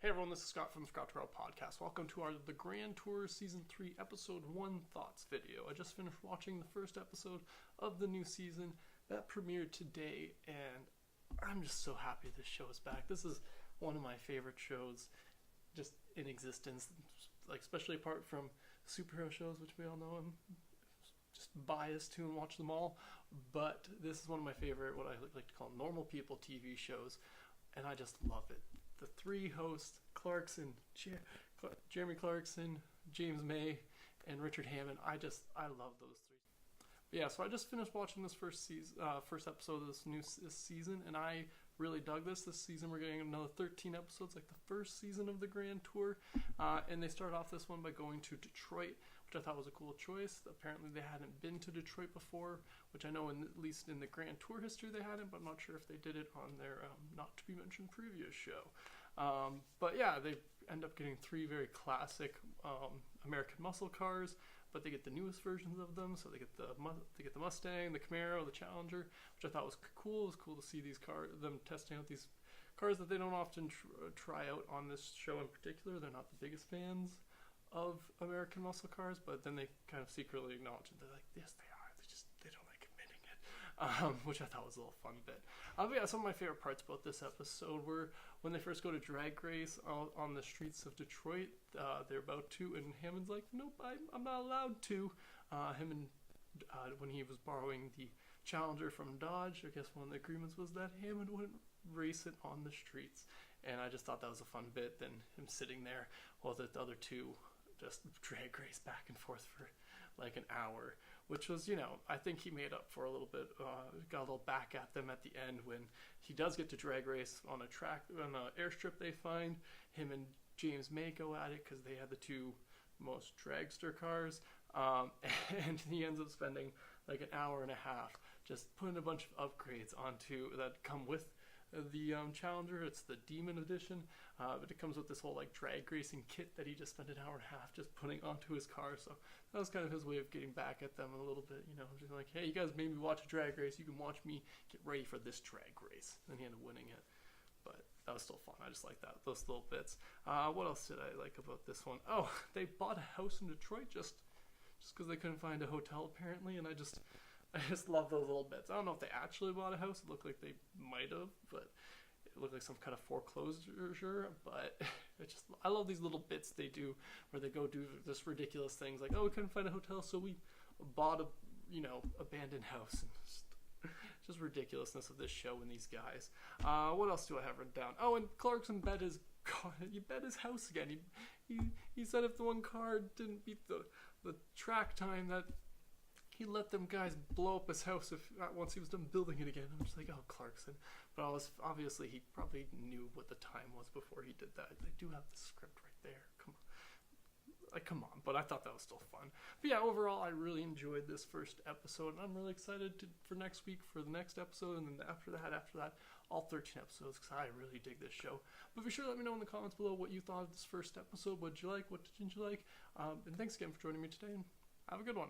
Hey everyone, this is Scott from the Scott Terrell Podcast. Welcome to the Grand Tour Season 3 Episode 1 Thoughts video. I just finished watching the first episode of the new season that premiered today, and I'm just so happy this show is back. This is one of my favorite shows just in existence, like especially apart from superhero shows, which we all know I'm just biased to and watch them all, but this is one of my favorite, what I like to call normal people TV shows, and I just love it. The three hosts, Jeremy Clarkson, James May, and Richard Hammond, I love those three. But yeah, so I just finished watching this first episode of this new season, and I really dug this. This season we're getting another 13 episodes, like the first season of the Grand Tour, and they started off this one by going to Detroit, which I thought was a cool choice. Apparently they hadn't been to Detroit before, which I know at least in the Grand Tour history they hadn't, but I'm not sure if they did it on their not to be mentioned previous show. But yeah, they end up getting three very classic American muscle cars, but they get the newest versions of them. So they get the Mustang, the Camaro, the Challenger, which I thought was cool. It was cool to see these them testing out these cars that they don't often try out on this show in particular. They're not the biggest fans of American muscle cars, but then they kind of secretly acknowledge it. They're like, yes, they are. They don't like admitting it, which I thought was a little fun bit. But yeah, some of my favorite parts about this episode were when they first go to drag race on the streets of Detroit. They're about to, and Hammond's like, nope, I'm not allowed to. When he was borrowing the Challenger from Dodge, I guess one of the agreements was that Hammond wouldn't race it on the streets, and I just thought that was a fun bit. Then him sitting there while the other two just drag race back and forth for like an hour, which was, I think he made up for a little bit, got a little back at them at the end when he does get to drag race on an airstrip they find. Him and James May go at it because they had the two most dragster cars, and he ends up spending like an hour and a half just putting a bunch of upgrades onto that come with the Challenger. It's the Demon Edition, but it comes with this whole like drag racing kit that he just spent an hour and a half just putting onto his car. So that was kind of his way of getting back at them a little bit, just like, hey, you guys made me watch a drag race, you can watch me get ready for this drag race. And he ended up winning it, but that was still fun. I just like that, those little bits. What else did I like about this one? Oh, they bought a house in Detroit just because they couldn't find a hotel apparently, and I just love those little bits. I don't know if they actually bought a house. It looked like they might have, but it looked like some kind of foreclosure. But I love these little bits they do where they go do this ridiculous things like, oh, we couldn't find a hotel, so we bought a abandoned house. And just ridiculousness of this show and these guys. What else do I have written down? Oh, and Clarkson bet his house again. He said if the one car didn't beat the track time, that he let them guys blow up his house once he was done building it again. I'm just like, oh, Clarkson. But obviously he probably knew what the time was before he did that. They do have the script right there. Come on. But I thought that was still fun. But yeah, overall, I really enjoyed this first episode, and I'm really excited for next week for the next episode, and then after that, all 13 episodes, because I really dig this show. But be sure to let me know in the comments below what you thought of this first episode. What did you like? What didn't you like? And thanks again for joining me today, and have a good one.